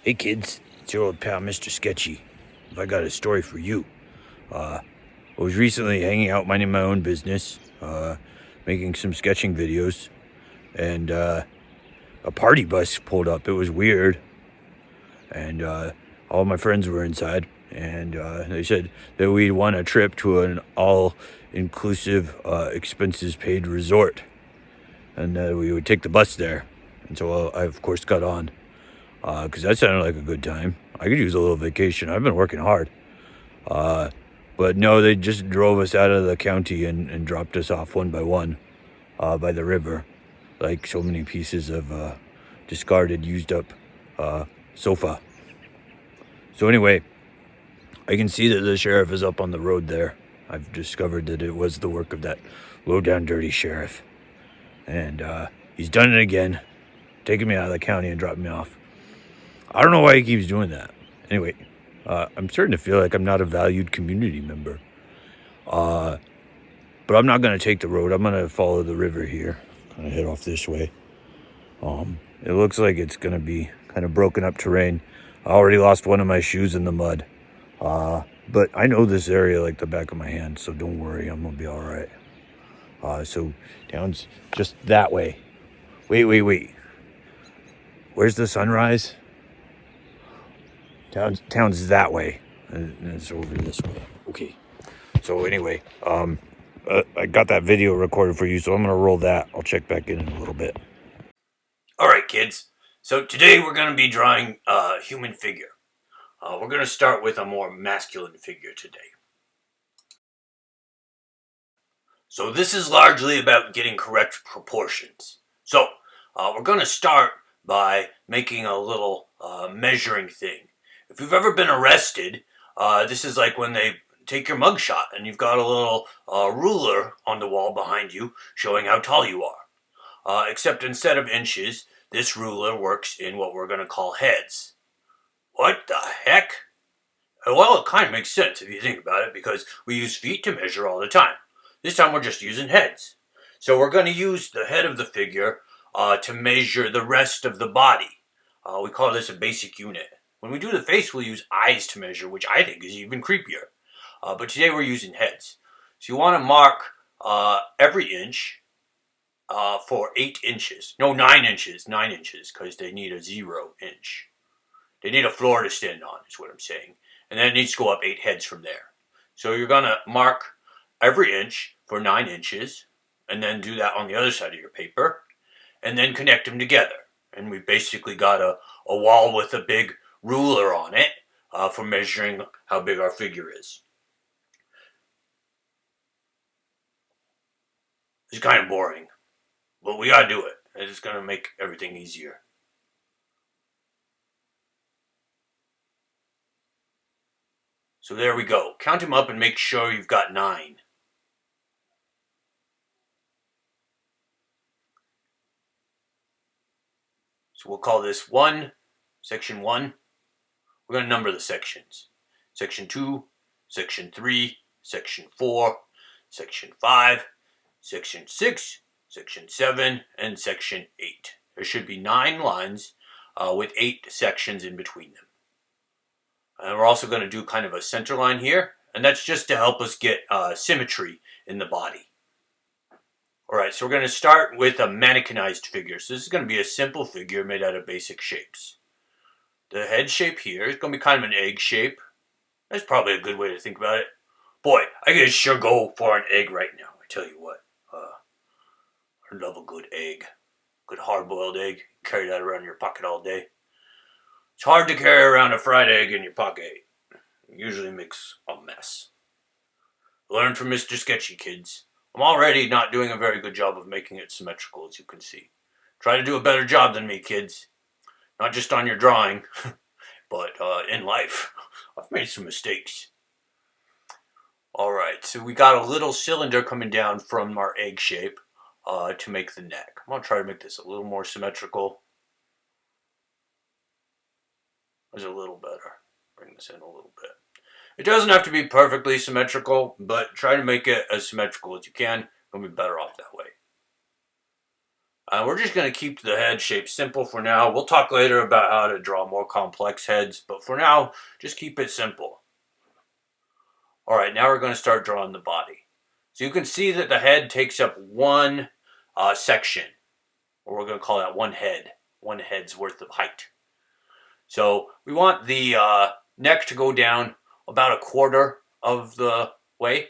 Hey kids, it's your old pal Mr. Sketchy. I got a story for you. I was recently hanging out minding my own business, making some sketching videos, and a party bus pulled up. It was weird, and all my friends were inside, and they said that we'd won a trip to an all-inclusive, expenses-paid resort, and we would take the bus there. And so I, of course, got on. Because that sounded like a good time. I could use a little vacation. I've been working hard. But no, they just drove us out of the county and dropped us off one by one by the river, like so many pieces of discarded, used up sofa. So anyway, I can see that the sheriff is up on the road there. I've discovered that it was the work of that low-down, dirty sheriff. And he's done it again, taking me out of the county and dropping me off. I don't know why he keeps doing that. Anyway, I'm starting to feel like I'm not a valued community member. But I'm not going to take the road. I'm going to follow the river here. I'm going to head off this way. It looks like it's going to be kind of broken up terrain. I already lost one of my shoes in the mud. But I know this area like the back of my hand, so don't worry. I'm going to be all right. So town's just that way. Wait. Where's the sunrise? Town's that way, and it's over this way. Okay. So anyway, I got that video recorded for you, so I'm gonna roll that. I'll check back in a little bit. All right, kids. So today we're gonna be drawing a human figure. We're gonna start with a more masculine figure today. So this is largely about getting correct proportions. So we're gonna start by making a little measuring thing. If you've ever been arrested, this is like when they take your mugshot and you've got a little ruler on the wall behind you showing how tall you are. Except instead of inches, this ruler works in what we're going to call heads. What the heck? Well, it kind of makes sense if you think about it, because we use feet to measure all the time. This time we're just using heads. So we're going to use the head of the figure to measure the rest of the body. We call this a basic unit. When we do the face, we'll use eyes to measure, which I think is even creepier. But today we're using heads. So you want to mark every inch for 8 inches. No, 9 inches. 9 inches, because they need a 0 inch. They need a floor to stand on, is what I'm saying. And then it needs to go up 8 heads from there. So you're going to mark every inch for 9 inches, and then do that on the other side of your paper, and then connect them together. And we basically got a wall with a big ruler on it for measuring how big our figure is. It's kind of boring, but we gotta do it. It's gonna make everything easier. So there we go. Count them up and make sure you've got 9. So we'll call this 1, section 1. We're going to number the sections. Section 2, section 3, section 4, section 5, section 6, section 7, and section 8. There should be 9 lines with 8 sections in between them. And we're also going to do kind of a center line here, and that's just to help us get symmetry in the body. Alright, so we're going to start with a mannequinized figure. So this is going to be a simple figure made out of basic shapes. The head shape here is going to be kind of an egg shape. That's probably a good way to think about it. Boy, I could sure go for an egg right now. I tell you what. I love a good egg. Good hard-boiled egg. Carry that around in your pocket all day. It's hard to carry around a fried egg in your pocket. It usually makes a mess. Learn from Mr. Sketchy, kids. I'm already not doing a very good job of making it symmetrical, as you can see. Try to do a better job than me, kids. Not just on your drawing, but in life. I've made some mistakes. Alright, so we got a little cylinder coming down from our egg shape to make the neck. I'm going to try to make this a little more symmetrical. There's a little better. Bring this in a little bit. It doesn't have to be perfectly symmetrical, but try to make it as symmetrical as you can. You'll be better off that way. We're just going to keep the head shape simple for now. We'll talk later about how to draw more complex heads, but for now, just keep it simple. All right, now we're going to start drawing the body. So you can see that the head takes up one section, or we're going to call that one head's worth of height. So we want the neck to go down about a quarter of the way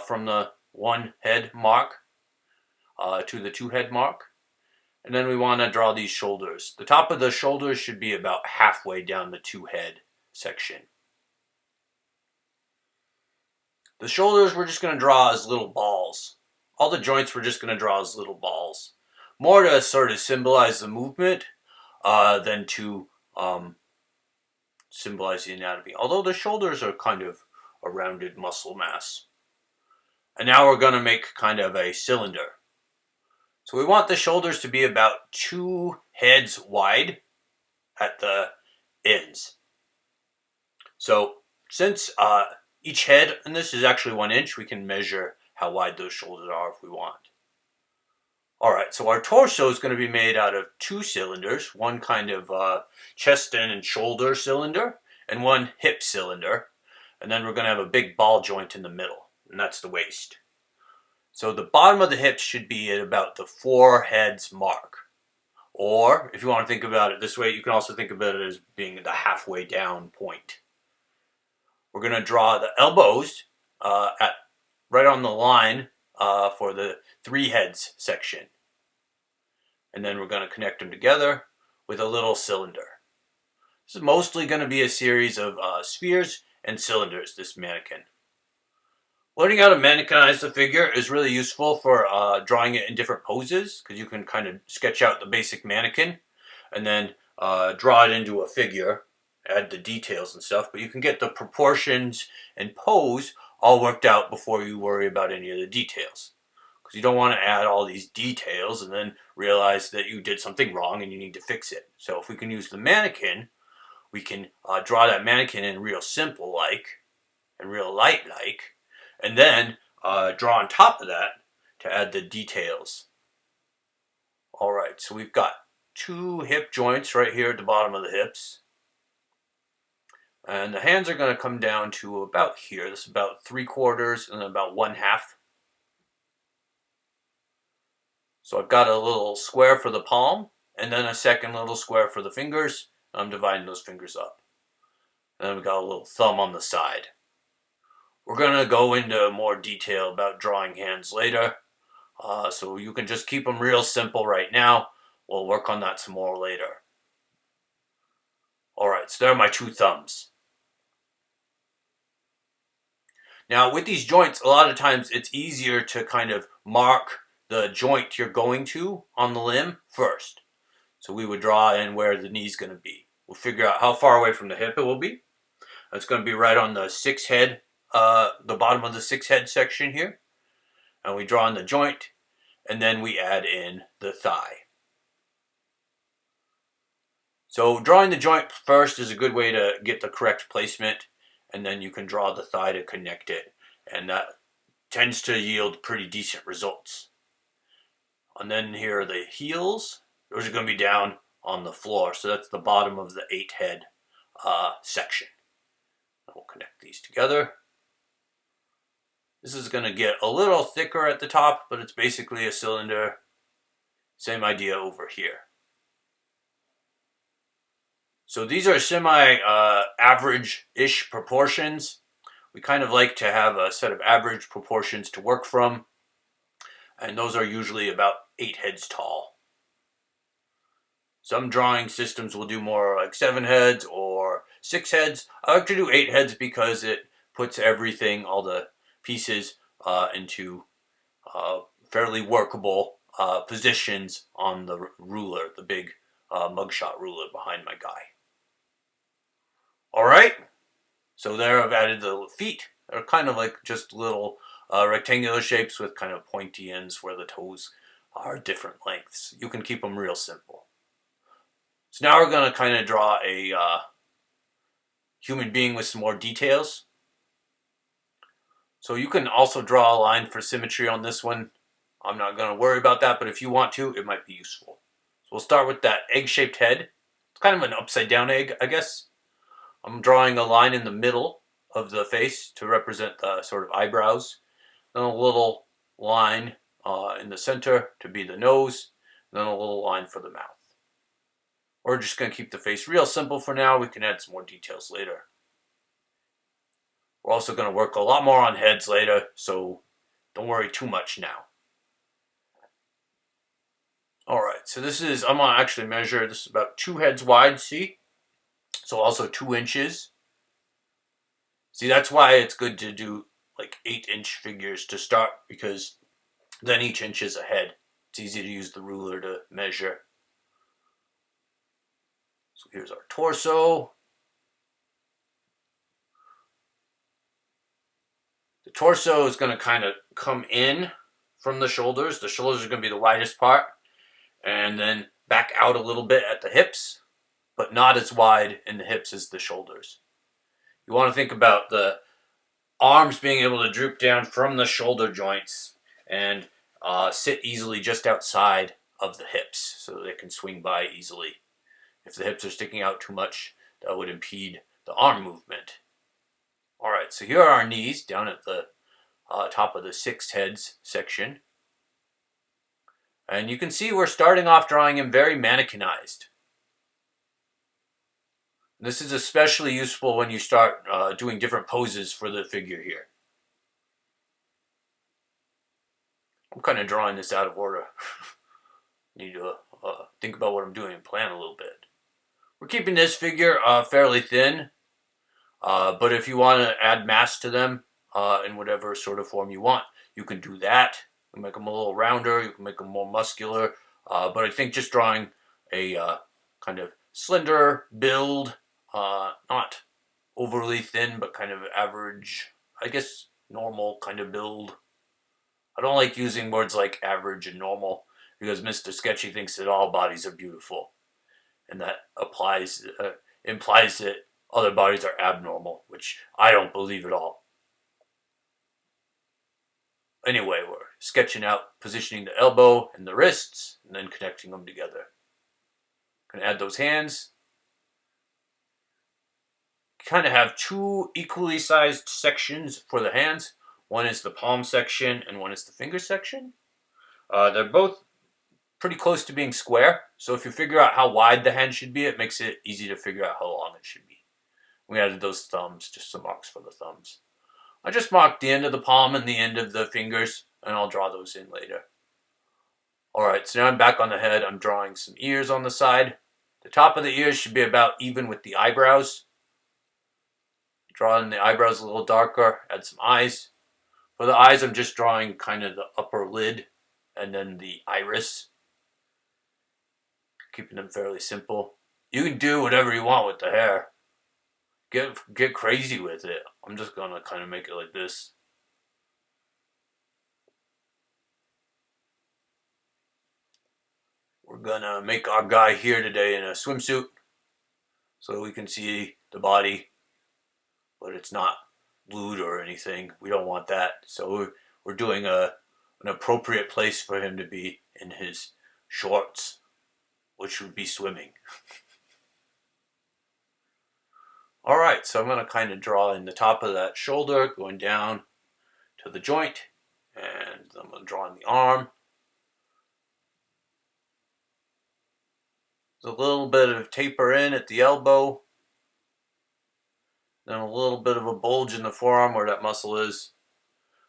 from the one head mark to the two head mark. And then we want to draw these shoulders. The top of the shoulders should be about halfway down the two head section. The shoulders we're just going to draw as little balls. All the joints we're just going to draw as little balls. More to sort of symbolize the movement than to symbolize the anatomy. Although the shoulders are kind of a rounded muscle mass. And now we're going to make kind of a cylinder. So we want the shoulders to be about 2 heads wide at the ends. So since each head in this is actually 1 inch, we can measure how wide those shoulders are if we want. Alright, so our torso is going to be made out of 2 cylinders, one kind of chest and shoulder cylinder, and one hip cylinder. And then we're going to have a big ball joint in the middle, and that's the waist. So the bottom of the hips should be at about the 4 heads mark. Or, if you want to think about it this way, you can also think about it as being the halfway down point. We're going to draw the elbows right on the line for the 3 heads section. And then we're going to connect them together with a little cylinder. This is mostly going to be a series of spheres and cylinders, this mannequin. Learning how to mannequinize the figure is really useful for drawing it in different poses, because you can kind of sketch out the basic mannequin and then draw it into a figure, add the details and stuff, but you can get the proportions and pose all worked out before you worry about any of the details. Because you don't want to add all these details and then realize that you did something wrong and you need to fix it. So if we can use the mannequin, we can draw that mannequin in real simple like and real light like, and then draw on top of that to add the details. Alright, so we've got 2 hip joints right here at the bottom of the hips. And the hands are going to come down to about here. This is about 3/4 and about 1/2. So I've got a little square for the palm, and then a second little square for the fingers. I'm dividing those fingers up. And then we've got a little thumb on the side. We're going to go into more detail about drawing hands later, so you can just keep them real simple right now. We'll work on that some more later. Alright, so there are my 2 thumbs. Now with these joints, a lot of times it's easier to kind of mark the joint you're going to on the limb first. So we would draw in where the knee's going to be. We'll figure out how far away from the hip it will be. It's going to be right on the 6 head, the bottom of the 6 head section here. And we draw in the joint, and then we add in the thigh. So drawing the joint first is a good way to get the correct placement, and then you can draw the thigh to connect it. And that tends to yield pretty decent results. And then here are the heels. Those are going to be down on the floor. So that's the bottom of the 8 head section. We'll connect these together. This is going to get a little thicker at the top, but it's basically a cylinder. Same idea over here. So these are semi-average-ish proportions. We kind of like to have a set of average proportions to work from. And those are usually about 8 heads tall. Some drawing systems will do more like 7 heads or 6 heads. I like to do 8 heads because it puts everything, all the pieces, into fairly workable positions on the ruler, the big mugshot ruler behind my guy. Alright, so there I've added the feet. They're kind of like just little rectangular shapes with kind of pointy ends where the toes are different lengths. You can keep them real simple. So now we're going to kind of draw a human being with some more details. So you can also draw a line for symmetry on this one. I'm not going to worry about that, but if you want to, it might be useful. So we'll start with that egg-shaped head. It's kind of an upside-down egg, I guess. I'm drawing a line in the middle of the face to represent the sort of eyebrows. Then a little line in the center to be the nose. Then a little line for the mouth. We're just going to keep the face real simple for now. We can add some more details later. We're also going to work a lot more on heads later, so don't worry too much now. Alright, so this is, I'm going to actually measure, this is about 2 heads wide, see? So also 2 inches. See, that's why it's good to do like 8-inch figures to start, because then each inch is a head. It's easy to use the ruler to measure. So here's our torso. The torso is going to kind of come in from the shoulders. The shoulders are going to be the widest part. And then back out a little bit at the hips, but not as wide in the hips as the shoulders. You want to think about the arms being able to droop down from the shoulder joints and sit easily just outside of the hips so that they can swing by easily. If the hips are sticking out too much, that would impede the arm movement. Alright, so here are our knees down at the top of the 6 heads section. And you can see we're starting off drawing him very mannequinized. This is especially useful when you start doing different poses for the figure here. I'm kind of drawing this out of order. Need to think about what I'm doing and plan a little bit. We're keeping this figure fairly thin, but if you want to add mass to them in whatever sort of form you want, you can do that. You can make them a little rounder, you can make them more muscular, but I think just drawing a kind of slender build, not overly thin, but kind of average, I guess normal kind of build. I don't like using words like average and normal because Mr. Sketchy thinks that all bodies are beautiful, and that implies that other bodies are abnormal, which I don't believe at all. Anyway, we're sketching out positioning the elbow and the wrists, and then connecting them together. Gonna add those hands. Kind of have 2 equally sized sections for the hands. One is the palm section, and one is the finger section. They're both pretty close to being square, so if you figure out how wide the hand should be, it makes it easy to figure out how long it should be. We added those thumbs, just some marks for the thumbs. I just marked the end of the palm and the end of the fingers, and I'll draw those in later. Alright, so now I'm back on the head. I'm drawing some ears on the side. The top of the ears should be about even with the eyebrows. Drawing the eyebrows a little darker, add some eyes. For the eyes, I'm just drawing kind of the upper lid and then the iris. Keeping them fairly simple. You can do whatever you want with the hair. Get crazy with it. I'm just gonna kind of make it like this. We're gonna make our guy here today in a swimsuit so we can see the body, but it's not glued or anything. We don't want that. So we're doing an appropriate place for him to be in his shorts, which would be swimming. Alright, so I'm going to kind of draw in the top of that shoulder, going down to the joint, and I'm going to draw in the arm. There's a little bit of taper in at the elbow, then a little bit of a bulge in the forearm where that muscle is.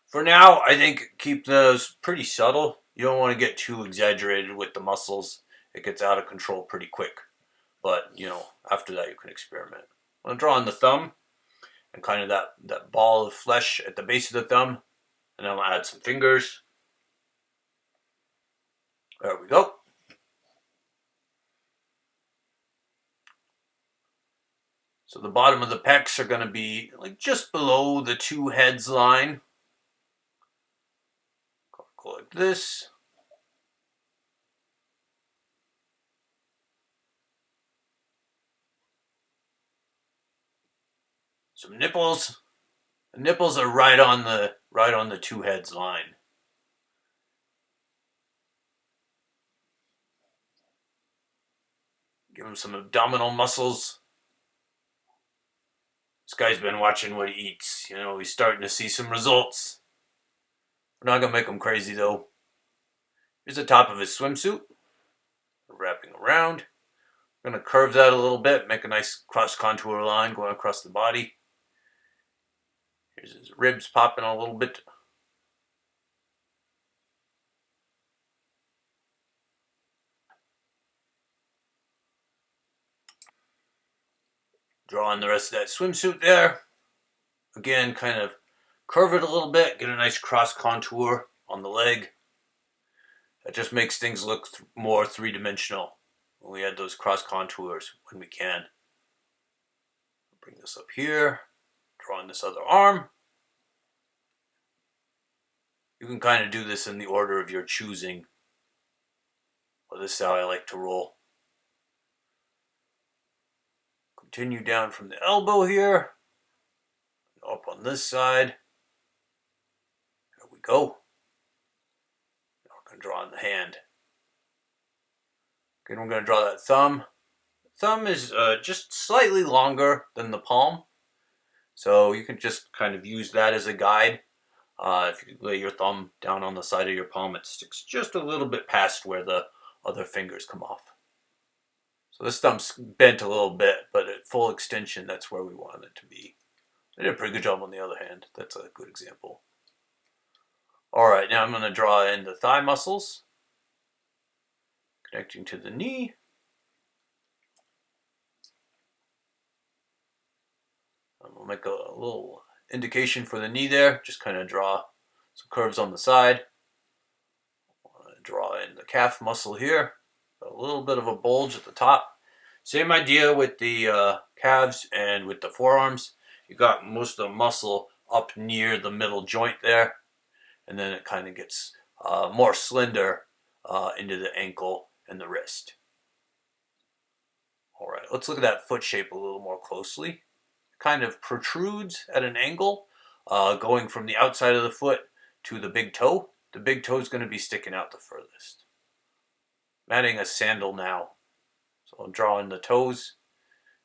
For now, I think keep those pretty subtle. You don't want to get too exaggerated with the muscles. It gets out of control pretty quick. But, after that you can experiment. I'm drawing the thumb and kind of that ball of flesh at the base of the thumb. And then I'll add some fingers. There we go. So the bottom of the pecs are going to be like just below the 2 heads line. Go like this. Some nipples. The nipples are right on the 2 heads line. Give him some abdominal muscles. This guy's been watching what he eats. You know, he's starting to see some results. We're not going to make him crazy, though. Here's the top of his swimsuit. Wrapping around. I'm going to curve that a little bit, make a nice cross contour line going across the body. Here's his ribs popping a little bit. Draw in the rest of that swimsuit there. Again, kind of curve it a little bit, get a nice cross contour on the leg. That just makes things look more three-dimensional when we add those cross contours when we can. Bring this up here, draw in this other arm. You can kind of do this in the order of your choosing. Well, this is how I like to roll. Continue down from the elbow here, up on this side. There we go. Now we're going to draw in the hand. Okay, we're going to draw that thumb. The thumb is just slightly longer than the palm, so you can just kind of use that as a guide. If you lay your thumb down on the side of your palm, it sticks just a little bit past where the other fingers come off. So this thumb's bent a little bit, but at full extension, that's where we want it to be. I did a pretty good job on the other hand. That's a good example. Alright, now I'm going to draw in the thigh muscles, connecting to the knee. We'll make a little indication for the knee there. Just kind of draw some curves on the side. Draw in the calf muscle here. A little bit of a bulge at the top. Same idea with the calves and with the forearms. You got most of the muscle up near the middle joint there, and then it kind of gets more slender into the ankle and the wrist. All right, let's look at that foot shape a little more closely. It kind of protrudes at an angle, going from the outside of the foot to the big toe. The big toe is going to be sticking out the furthest. I'm adding a sandal now. So I'll draw in the toes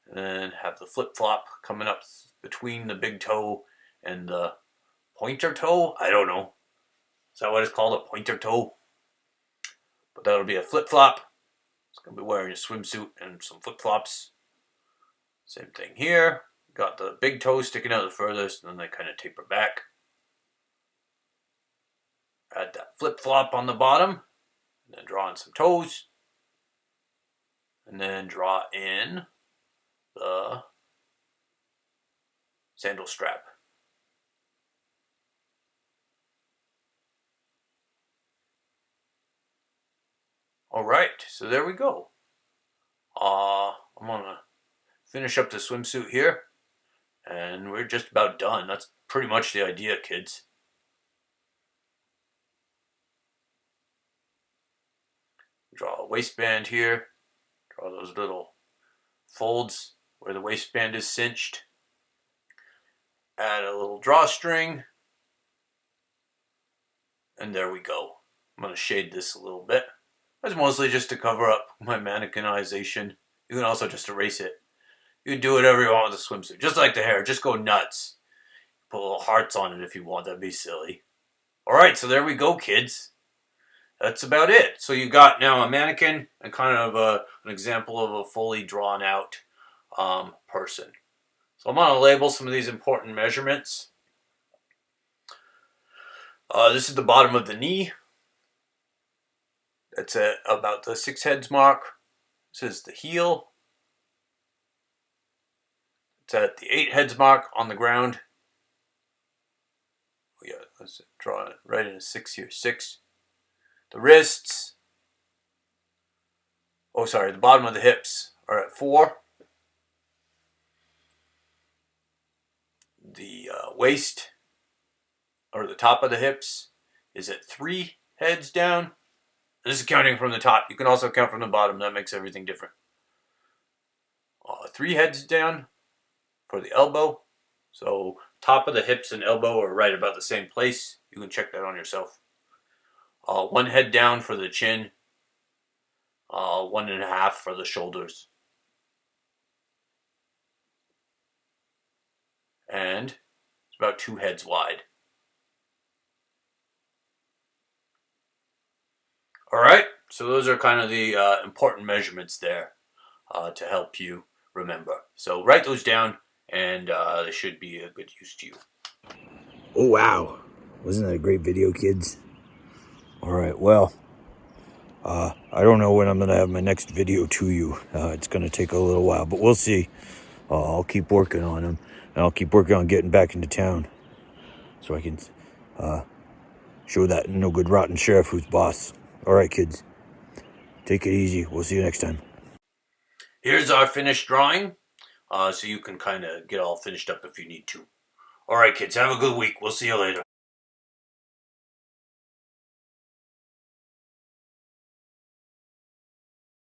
and then have the flip-flop coming up between the big toe and the pointer toe. I don't know. Is that what it's called? A pointer toe? But that'll be a flip-flop. It's going to be wearing a swimsuit and some flip-flops. Same thing here. Got the big toe sticking out the furthest, and then they kind of taper back. Add that flip-flop on the bottom, and then draw in some toes. And then draw in the sandal strap. Alright, so there we go. I'm going to finish up the swimsuit here, and we're just about done. That's pretty much the idea, kids. Draw a waistband here. Draw those little folds where the waistband is cinched. Add a little drawstring. And there we go. I'm going to shade this a little bit. That's mostly just to cover up my mannequinization. You can also just erase it. You can do whatever you want with the swimsuit. Just like the hair. Just go nuts. Put little hearts on it if you want. That'd be silly. Alright, so there we go, kids. That's about it. So you've got now a mannequin and kind of an example of a fully drawn out person. So I'm going to label some of these important measurements. This is the bottom of the knee. That's at about the 6 heads mark. This is the heel. It's at the 8 heads mark on the ground. Oh yeah, let's draw it right in a 6 here. 6. The wrists, the bottom of the hips are at 4. The waist, or the top of the hips, is at 3 heads down. This is counting from the top. You can also count from the bottom. That makes everything different. 3 heads down for the elbow. So top of the hips and elbow are right about the same place. You can check that on yourself. 1 head down for the chin, 1.5 for the shoulders. and it's about 2 heads wide. All right, so those are kind of the important measurements there to help you remember. So write those down, and they should be a good use to you. Oh, wow. Wasn't that a great video, kids? All right, well, I don't know when I'm going to have my next video to you. It's going to take a little while, but we'll see. I'll keep working on them, and I'll keep working on getting back into town so I can show that no good rotten sheriff who's boss. All right, kids. Take it easy. We'll see you next time. Here's our finished drawing, so you can kind of get all finished up if you need to. All right, kids. Have a good week. We'll see you later.